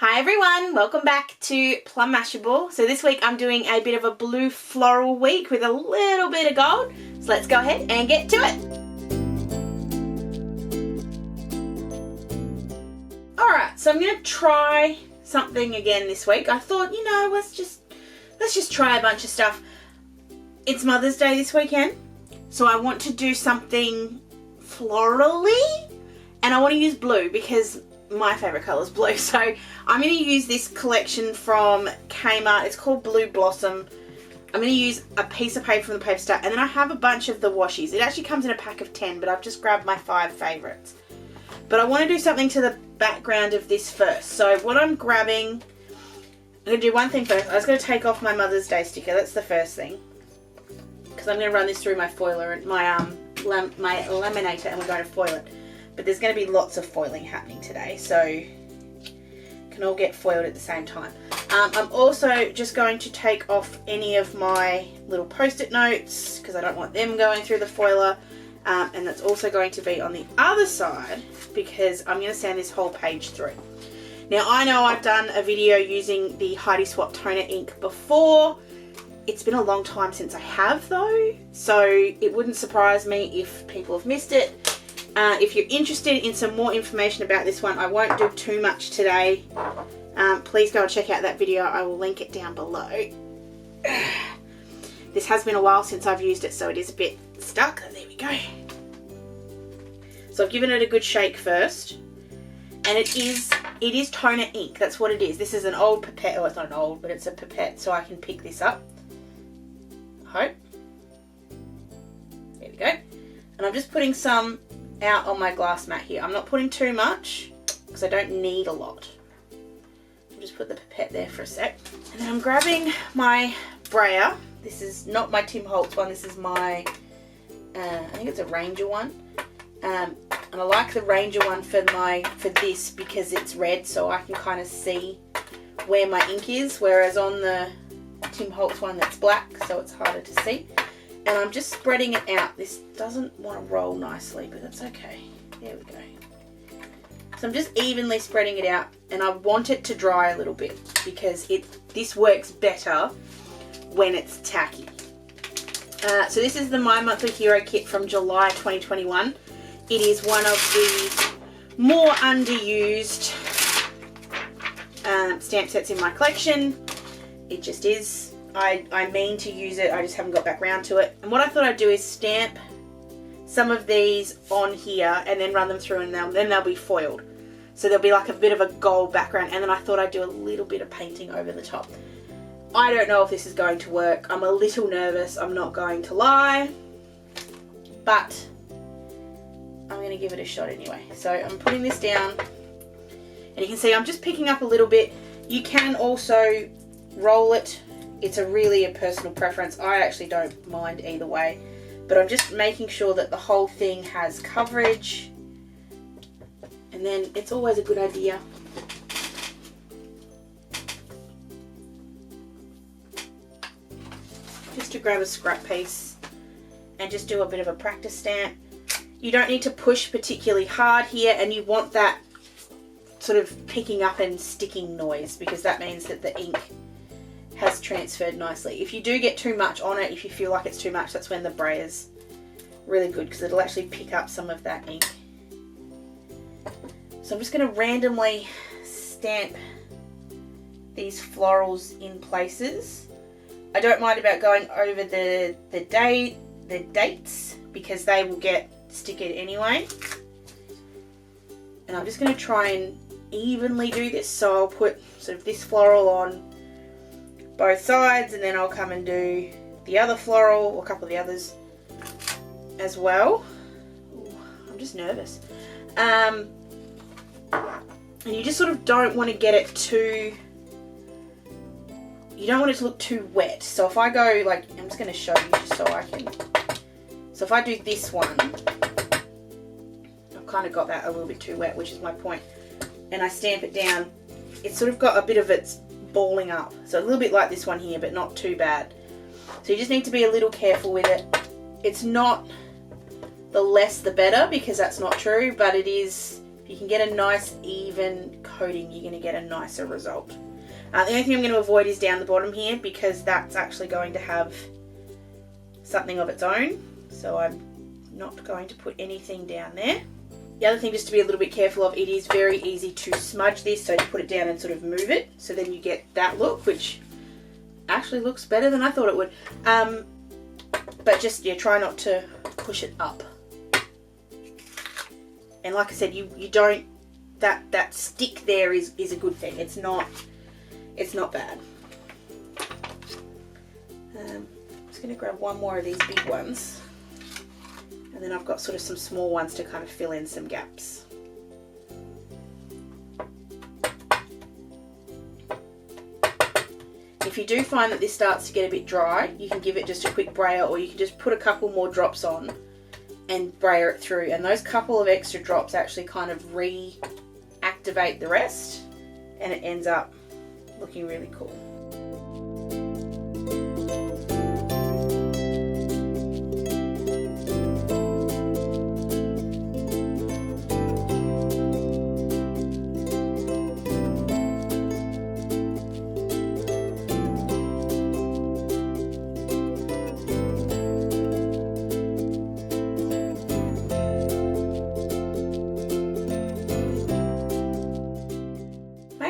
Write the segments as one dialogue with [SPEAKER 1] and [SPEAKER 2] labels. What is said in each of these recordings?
[SPEAKER 1] Hi everyone, welcome back to Plum Mashable. So this week I'm doing a bit of a blue floral week with a little bit of gold. So let's go ahead and get to it. Alright, so I'm going to try something again this week. I thought, you know, let's just try a bunch of stuff. It's Mother's Day this weekend, so I want to do something florally, and I want to use blue because my favourite colour is blue. So I'm going to use this collection from Kmart. It's called Blue Blossom. I'm going to use a piece of paper from the paper stack, and then I have a bunch of the washies. It actually comes in a pack of 10, but I've just grabbed my 5 favourites. But I want to do something to the background of this first. So what I'm grabbing, I'm going to do one thing first. I was going to take off my Mother's Day sticker. That's the first thing, because I'm going to run this through my foiler and my laminator, and we're going to foil it. But there's going to be lots of foiling happening today, so can all get foiled at the same time. I'm also just going to take off any of my little post-it notes because I don't want them going through the foiler. And that's also going to be on the other side because I'm going to sand this whole page through. Now I know I've done a video using the Heidi Swapp toner ink before. It's been a long time since I have though, so it wouldn't surprise me if people have missed it. If you're interested in some more information about this one, I won't do too much today. Please go and check out that video. I will link it down below. This has been a while since I've used it, so it is a bit stuck. There we go. So I've given it a good shake first. And it is toner ink. That's what it is. This is an old pipette. Oh, it's not an old, but it's a pipette, so I can pick this up. I hope. There we go. And I'm just putting some out on my glass mat here. I'm not putting too much because I don't need a lot. I'll just put the pipette there for a sec. And then I'm grabbing my Brayer. This is not my Tim Holtz one. This is my, I think it's a Ranger one. And I like the Ranger one for this because it's red, so I can kind of see where my ink is, whereas on the Tim Holtz one that's black, so it's harder to see. And I'm just spreading it out. This doesn't want to roll nicely, but that's okay. There we go. So I'm just evenly spreading it out, and I want it to dry a little bit because this works better when it's tacky. So this is the My Monthly Hero kit from July 2021. It is one of the more underused stamp sets in my collection. It just is. I mean to use it, I just haven't got back round to it. And what I thought I'd do is stamp some of these on here and then run them through, and then they'll be foiled. So there'll be like a bit of a gold background, and then I thought I'd do a little bit of painting over the top. I don't know if this is going to work. I'm a little nervous, I'm not going to lie. But I'm going to give it a shot anyway. So I'm putting this down, and you can see I'm just picking up a little bit. You can also roll it. It's really a personal preference. I actually don't mind either way, but I'm just making sure that the whole thing has coverage, and then it's always a good idea just to grab a scrap piece and just do a bit of a practice stamp. You don't need to push particularly hard here, and you want that sort of picking up and sticking noise because that means that the ink has transferred nicely. If you do get too much on it, if you feel like it's too much, that's when the Brayer's really good because it'll actually pick up some of that ink. So I'm just going to randomly stamp these florals in places. I don't mind about going over the dates because they will get stickered anyway. And I'm just going to try and evenly do this. So I'll put sort of this floral on both sides, and then I'll come and do the other floral, or a couple of the others as well. Ooh, I'm just nervous. And you just sort of don't want to get it too, you don't want it to look too wet. So if I go like, I'm just going to show you just so I can, so if I do this one, I've kind of got that a little bit too wet, which is my point, and I stamp it down, it's sort of got a bit of its balling up, so a little bit like this one here, but not too bad. So you just need to be a little careful with it. It's not the less the better, because that's not true, but it is, if you can get a nice even coating, you're going to get a nicer result. The only thing I'm going to avoid is down the bottom here, because that's actually going to have something of its own. So I'm not going to put anything down there. The other thing just to be a little bit careful of, it is very easy to smudge this, so you put it down and sort of move it, so then you get that look, which actually looks better than I thought it would. But just, yeah, try not to push it up. And like I said, you don't, that stick there is a good thing. It's not bad. I'm just going to grab one more of these big ones. And then I've got sort of some small ones to kind of fill in some gaps. If you do find that this starts to get a bit dry, you can give it just a quick brayer, or you can just put a couple more drops on and brayer it through. And those couple of extra drops actually kind of reactivate the rest, and it ends up looking really cool.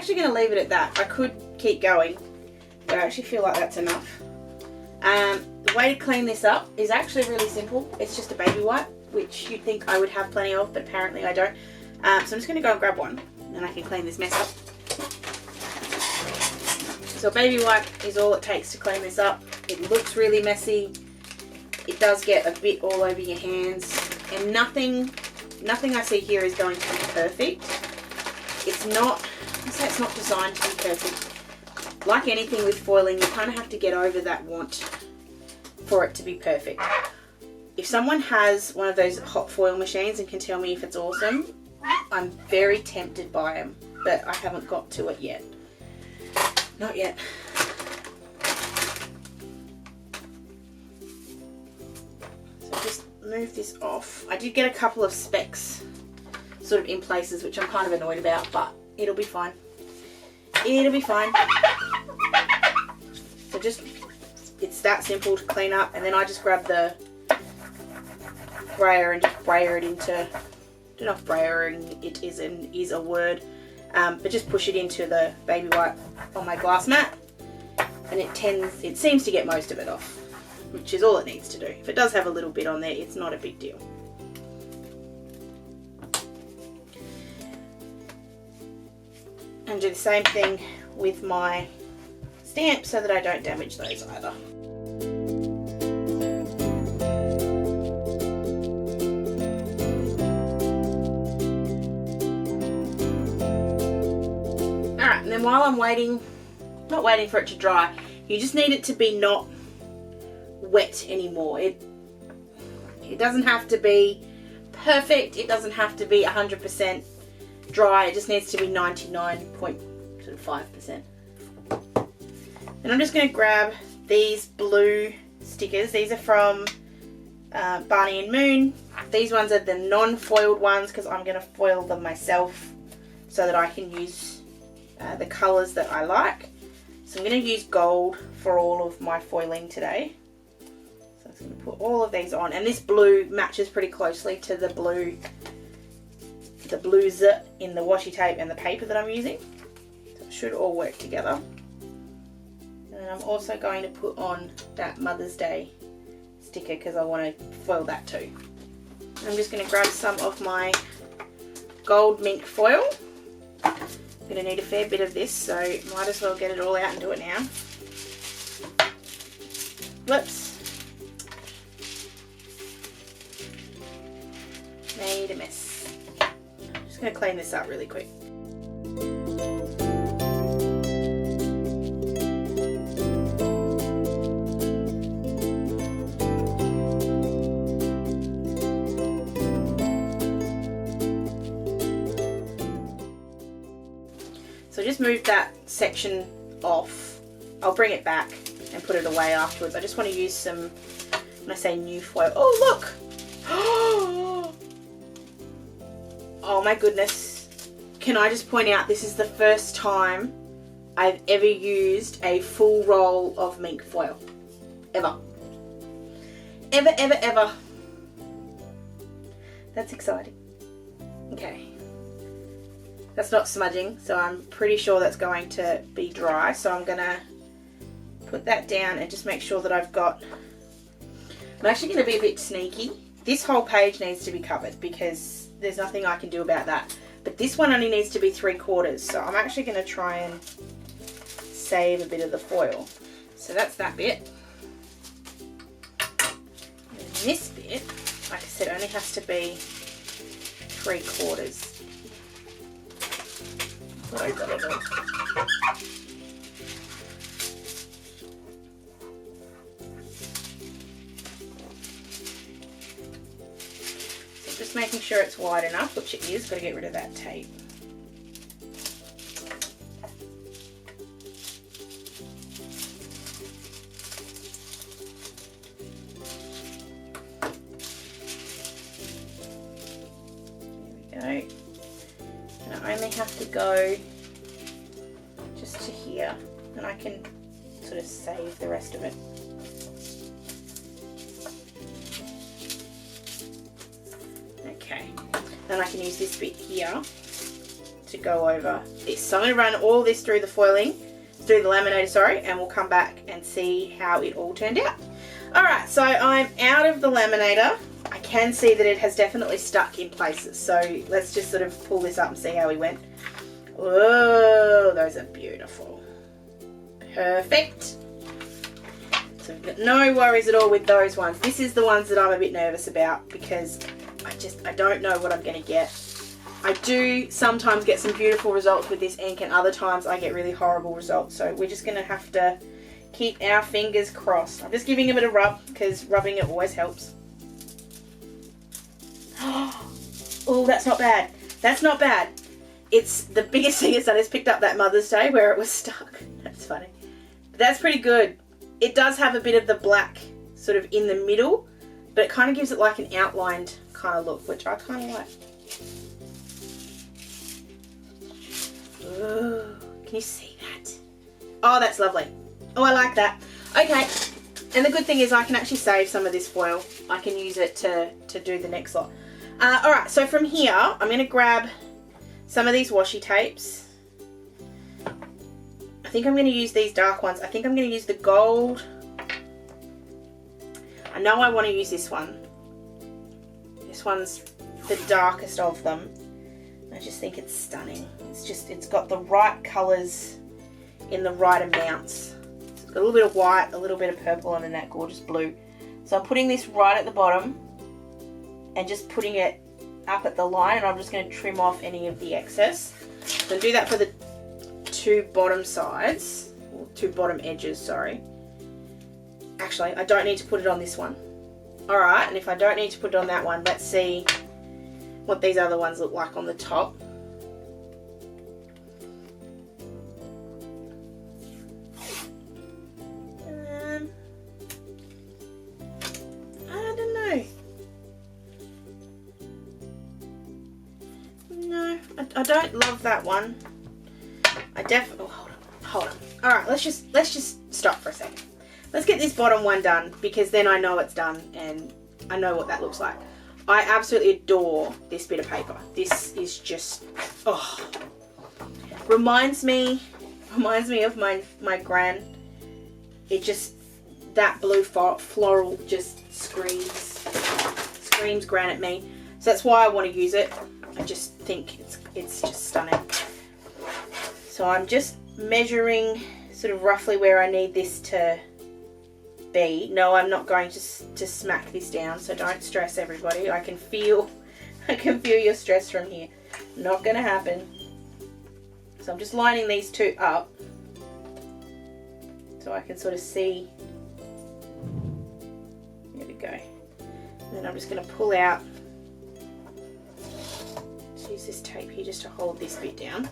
[SPEAKER 1] Going to leave it at that. I could keep going, but I actually feel like that's enough. The way to clean this up is actually really simple. It's just a baby wipe, which you'd think I would have plenty of, but apparently I don't. So I'm just going to go and grab one, and I can clean this mess up. So a baby wipe is all it takes to clean this up. It looks really messy. It does get a bit all over your hands, and nothing I see here is going to be perfect. It's not designed to be perfect. Like anything with foiling, you kind of have to get over that want for it to be perfect. If someone has one of those hot foil machines and can tell me if it's awesome, I'm very tempted by them, but I haven't got to it yet. Not yet. So just move this off. I did get a couple of specks sort of in places, which I'm kind of annoyed about, but it'll be fine. It'll be fine. So just, it's that simple to clean up, and then I just grab the brayer and just brayer it into, I don't know if brayering it is a word, but just push it into the baby wipe on my glass mat, and it seems to get most of it off, which is all it needs to do. If it does have a little bit on there, it's not a big deal. And do the same thing with my stamps so that I don't damage those either. Alright, and then while I'm waiting, not waiting for it to dry, you just need it to be not wet anymore. It doesn't have to be perfect, it doesn't have to be 100% dry, it just needs to be 99.5%. And I'm just going to grab these blue stickers. These are from Barney and Moon. These ones are the non-foiled ones because I'm going to foil them myself so that I can use the colours that I like. So I'm going to use gold for all of my foiling today. So I'm just going to put all of these on, and this blue matches pretty closely to the blues in the washi tape and the paper that I'm using. So it should all work together. And I'm also going to put on that Mother's Day sticker because I want to foil that too. I'm just going to grab some of my gold Minc foil. I'm going to need a fair bit of this, so might as well get it all out and do it now. Whoops. Made a mess. I'm just going to clean this up really quick. So just move that section off. I'll bring it back and put it away afterwards. I just want to use some, when I say new foil, oh look! Oh my goodness. can I just point out, this is the first time I've ever used a full roll of Minc foil. Ever. Ever, ever, ever. That's exciting. Okay. That's not smudging, so I'm pretty sure that's going to be dry. So I'm going to put that down and just make sure that I've got... I'm actually going to be a bit sneaky. This whole page needs to be covered because there's nothing I can do about that. But this one only needs to be 3/4. So I'm actually going to try and save a bit of the foil. So that's that bit. And this bit, like I said, only has to be 3/4. What I've got to do. So just making sure it's wide enough, which it is. Got to get rid of that tape. There we go. And I only have to go just to here, and I can sort of save the rest of it. Okay, then I can use this bit here to go over this. So I'm going to run all this through the foiling, through the laminator, sorry, and we'll come back and see how it all turned out. Alright, so I'm out of the laminator. I can see that it has definitely stuck in places, so let's just sort of pull this up and see how we went. Whoa, those are beautiful. Perfect. So we've got no worries at all with those ones. This is the ones that I'm a bit nervous about because I don't know what I'm going to get. I do sometimes get some beautiful results with this ink, and other times I get really horrible results, so we're just going to have to keep our fingers crossed. I'm just giving it a bit of rub because rubbing it always helps. Oh, that's not bad. That's not bad. It's the biggest thing is that it's picked up that Mother's Day where it was stuck. That's funny. But that's pretty good. It does have a bit of the black sort of in the middle, but it kind of gives it like an outlined kind of look, which I kind of like. Ooh, can you see that? Oh, that's lovely. Oh, I like that. Okay, and the good thing is I can actually save some of this foil. I can use it to do the next lot. Alright, so from here, I'm going to grab some of these washi tapes. I think I'm going to use these dark ones. I think I'm going to use the gold. I know I want to use this one. This one's the darkest of them. I just think it's stunning. It's got the right colours in the right amounts. It's got a little bit of white, a little bit of purple, and then that gorgeous blue. So I'm putting this right at the bottom and just putting it up at the line, and I'm just going to trim off any of the excess. So I'll do that for the two bottom sides, or two bottom edges, sorry. Actually, I don't need to put it on this one. Alright, and if I don't need to put it on that one, let's see what these other ones look like on the top. I don't know. No, I don't love that one. I definitely, oh, hold on. Alright, let's just stop for a second. Let's get this bottom one done, because then I know it's done and I know what that looks like. I absolutely adore this bit of paper. This is just, oh, reminds me of my gran. It just, that blue floral just screams gran at me. So that's why I want to use it. I just think it's just stunning. So I'm just measuring sort of roughly where I need this to be. No, I'm not going to smack this down, so don't stress, everybody. I can feel your stress from here. Not going to happen. So I'm just lining these two up so I can sort of see. There we go. And then I'm just going to pull out. Let's use this tape here just to hold this bit down.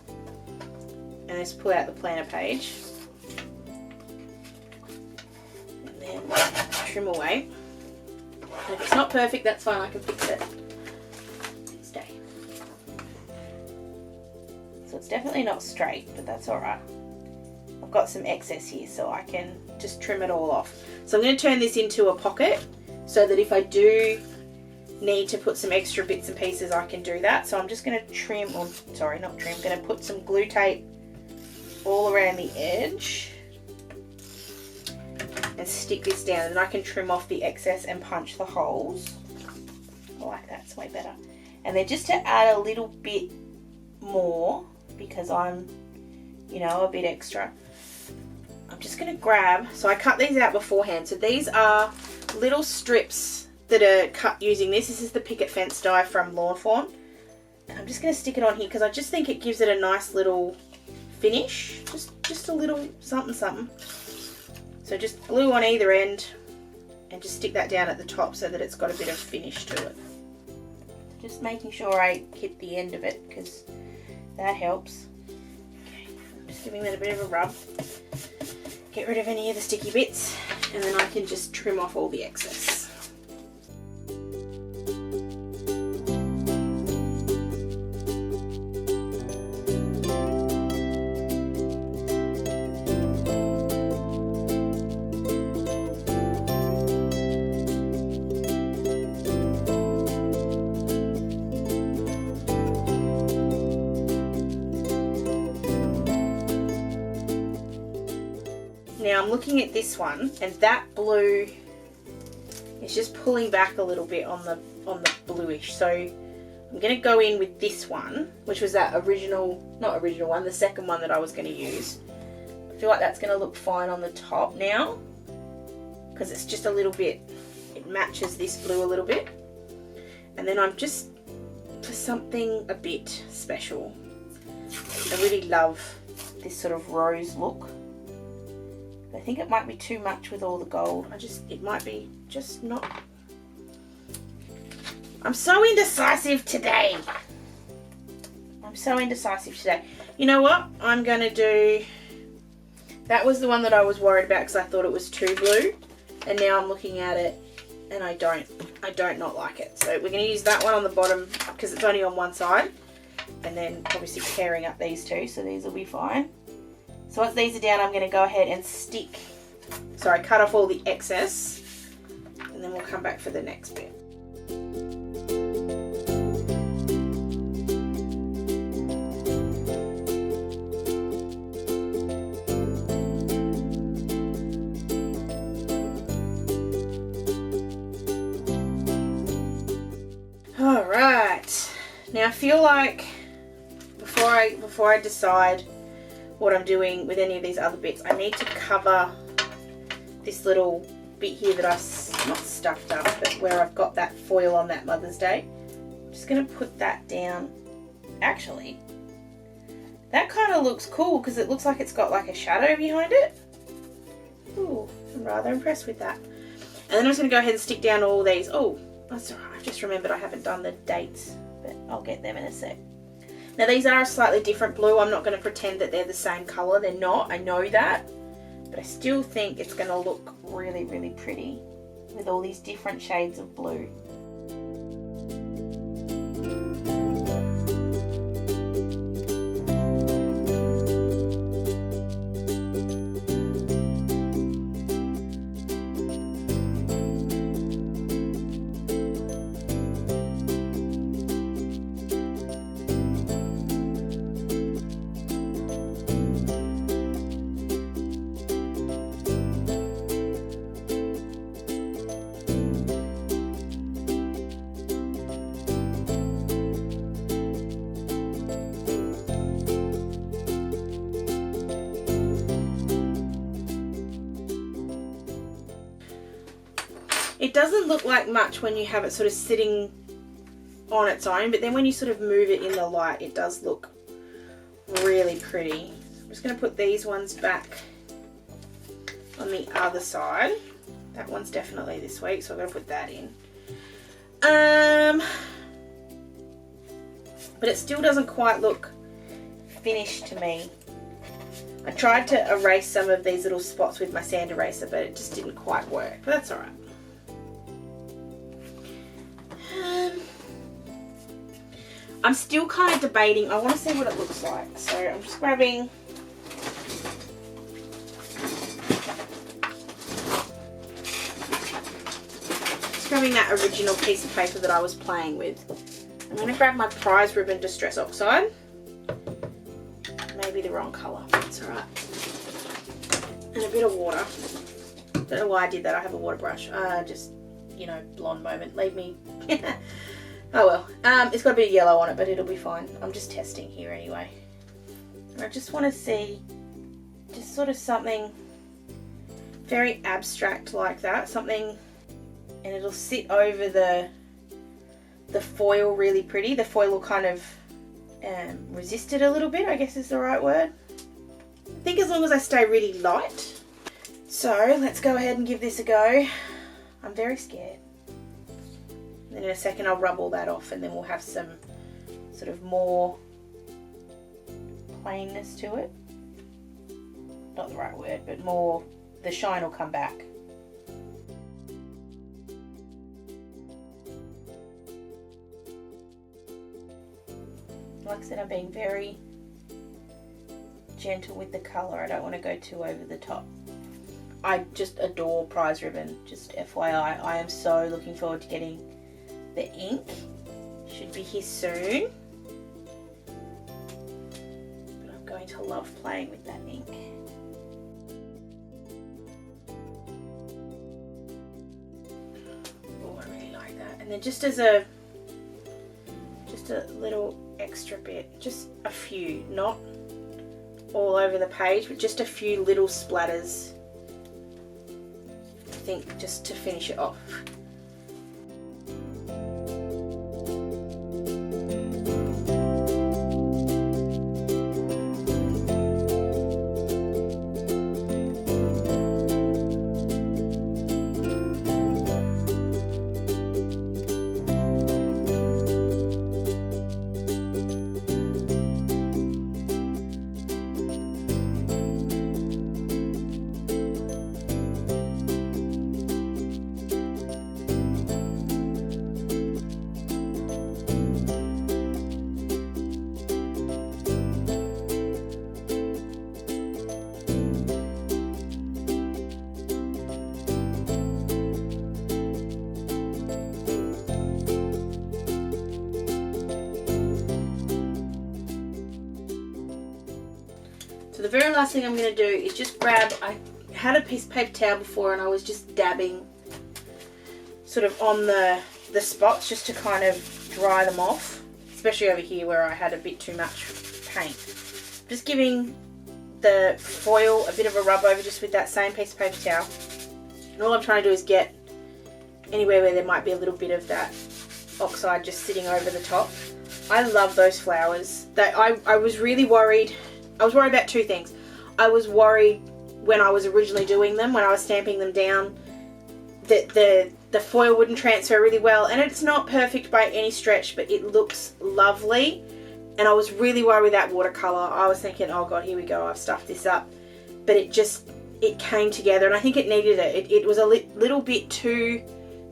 [SPEAKER 1] And let's pull out the planner page. And trim away. And if it's not perfect, that's fine, I can fix it next day. So it's definitely not straight, but that's all right. I've got some excess here, so I can just trim it all off. So I'm going to turn this into a pocket so that if I do need to put some extra bits and pieces, I can do that. So I'm just going to trim, or sorry, not trim, I'm going to put some glue tape all around the edge and stick this down, and I can trim off the excess and punch the holes. I like that, it's way better. And then just to add a little bit more, because I'm, you know, a bit extra, I'm just going to grab, so I cut these out beforehand. So these are little strips that are cut using this. This is the picket fence dye from Lawn Fawn. And I'm just going to stick it on here because I just think it gives it a nice little finish. Just a little something something. So just glue on either end and just stick that down at the top so that it's got a bit of finish to it. Just making sure I hit the end of it because that helps. Okay, I'm just giving it a bit of a rub. Get rid of any of the sticky bits, and then I can just trim off all the excess. Now I'm looking at this one, and that blue is just pulling back a little bit on the bluish. So I'm going to go in with this one, which was that not original one, the second one that I was going to use. I feel like that's going to look fine on the top now because it's just a little bit, it matches this blue a little bit. And then I'm just, for something a bit special, I really love this sort of rose look. I think it might be too much with all the gold. It might be just not. I'm so indecisive today. You know what? I'm going to do, that was the one that I was worried about because I thought it was too blue. And now I'm looking at it and I don't not like it. So we're going to use that one on the bottom because it's only on one side. And then obviously pairing up these two, so these will be fine. So once these are down, I'm going to go ahead and cut off all the excess, and then we'll come back for the next bit. All right, now I feel like before I decide what I'm doing with any of these other bits, I need to cover this little bit here that I've not stuffed up, but where I've got that foil on that Mother's Day. I'm just going to put that down. Actually, that kind of looks cool because it looks like it's got like a shadow behind it. Ooh, I'm rather impressed with that. And then I'm just going to go ahead and stick down all these. Oh, that's all right. I've just remembered I haven't done the dates, but I'll get them in a sec. Now these are a slightly different blue. I'm not going to pretend that they're the same colour. They're not. I know that. But I still think it's going to look really, really pretty with all these different shades of blue. It doesn't look like much when you have it sort of sitting on its own, but then when you sort of move it in the light, it does look really pretty. I'm just going to put these ones back on the other side. That one's definitely this week, so I'm going to put that in. But it still doesn't quite look finished to me. I tried to erase some of these little spots with my sand eraser, but it just didn't quite work, but that's alright. I'm still kind of debating. I want to see what it looks like. So I'm just grabbing that original piece of paper that I was playing with. I'm going to grab my prize ribbon Distress Oxide. Maybe the wrong colour, it's alright. And a bit of water. Don't know why I did that, I have a water brush. Just, you know, blonde moment, leave me. Oh well. It's got a bit of yellow on it, but it'll be fine. I'm just testing here anyway. And I just want to see just sort of something very abstract like that. Something, and it'll sit over the foil really pretty. The foil will kind of resist it a little bit, I guess is the right word. I think as long as I stay really light. So let's go ahead and give this a go. I'm very scared. And then in a second I'll rub all that off and then we'll have some sort of more plainness to it. Not the right word, but more, the shine will come back. Like I said, I'm being very gentle with the colour. I don't want to go too over the top. I just adore prize ribbon, just FYI. I am so looking forward to getting the ink. Should be here soon. But I'm going to love playing with that ink. Oh, I really like that. And then just as a little extra bit, just a few, not all over the page, but just a few little splatters, I think, just to finish it off. So the very last thing I'm going to do is just grab, I had a piece of paper towel before and I was just dabbing sort of on the spots just to kind of dry them off, especially over here where I had a bit too much paint. Just giving the foil a bit of a rub over just with that same piece of paper towel. And all I'm trying to do is get anywhere where there might be a little bit of that oxide just sitting over the top. I love those flowers. I was really worried. I was worried about two things. I was worried when I was originally doing them, when I was stamping them down, that the foil wouldn't transfer really well. And it's not perfect by any stretch, but it looks lovely. And I was really worried with that watercolour. I was thinking, oh God, here we go, I've stuffed this up. But it came together, and I think it needed it. It was a little bit too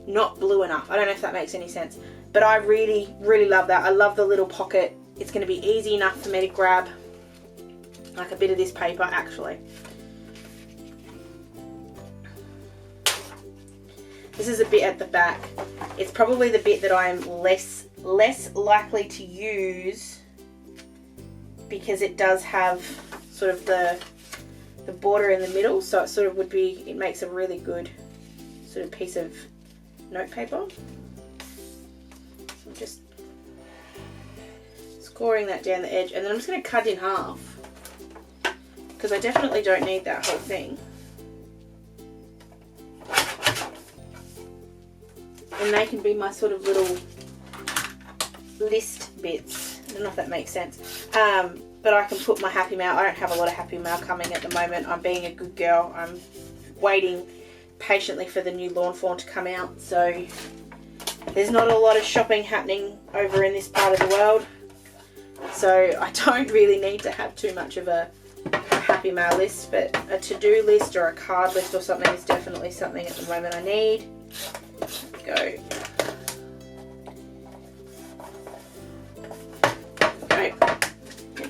[SPEAKER 1] not blue enough. I don't know if that makes any sense. But I really, really love that. I love the little pocket. It's going to be easy enough for me to grab like a bit of this paper actually. This is a bit at the back. It's probably the bit that I am less likely to use because it does have sort of the border in the middle, so it sort of would be, it makes a really good sort of piece of notepaper. So I'm just scoring that down the edge, and then I'm just going to cut in half because I definitely don't need that whole thing. And they can be my sort of little list bits. I don't know if that makes sense. But I can put my happy mail. I don't have a lot of happy mail coming at the moment. I'm being a good girl. I'm waiting patiently for the new lawn fawn to come out. So there's not a lot of shopping happening over in this part of the world. So I don't really need to have too much of a happy mail list. But a to-do list or a card list or something is definitely something at the moment I need. Go.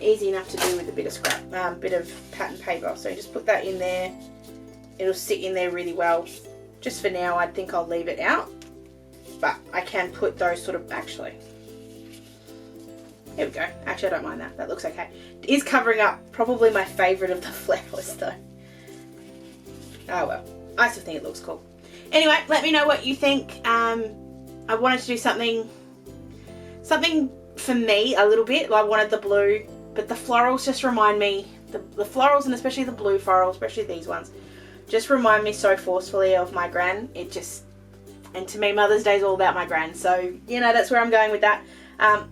[SPEAKER 1] easy enough to do with a bit of scrap, bit of pattern paper. So just put that in there. It'll sit in there really well. Just for now, I think I'll leave it out. But I can put those sort of, actually. Here we go. Actually, I don't mind that. That looks okay. It is covering up probably my favourite of the flowers though. Oh well. I still think it looks cool. Anyway, let me know what you think. I wanted to do something for me a little bit. I wanted the blue, but the florals just remind me, the florals and especially the blue florals, especially these ones, just remind me so forcefully of my gran. It just, and to me Mother's Day is all about my gran. So, you know, that's where I'm going with that.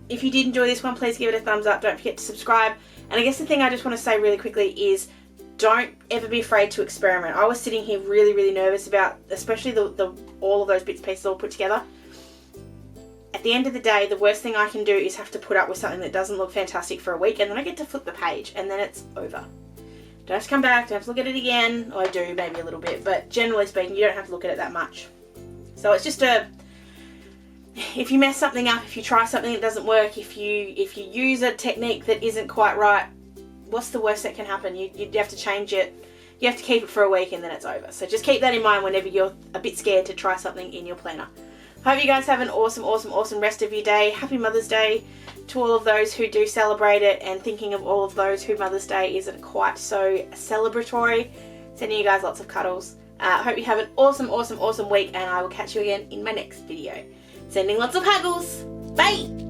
[SPEAKER 1] If you did enjoy this one, please give it a thumbs up. Don't forget to subscribe. And I guess the thing I just want to say really quickly is don't ever be afraid to experiment. I was sitting here really, really nervous about, especially all of those bits and pieces all put together. At the end of the day, the worst thing I can do is have to put up with something that doesn't look fantastic for a week, and then I get to flip the page, and then it's over. Don't have to come back, don't have to look at it again. Or I do, maybe a little bit, but generally speaking, you don't have to look at it that much. So it's just if you mess something up, if you try something that doesn't work, if you use a technique that isn't quite right, what's the worst that can happen? You have to change it. You have to keep it for a week and then it's over. So just keep that in mind whenever you're a bit scared to try something in your planner. Hope you guys have an awesome, awesome, awesome rest of your day. Happy Mother's Day to all of those who do celebrate it, and thinking of all of those who Mother's Day isn't quite so celebratory. Sending you guys lots of cuddles. Hope you have an awesome, awesome, awesome week, and I will catch you again in my next video. Sending lots of huggles. Bye!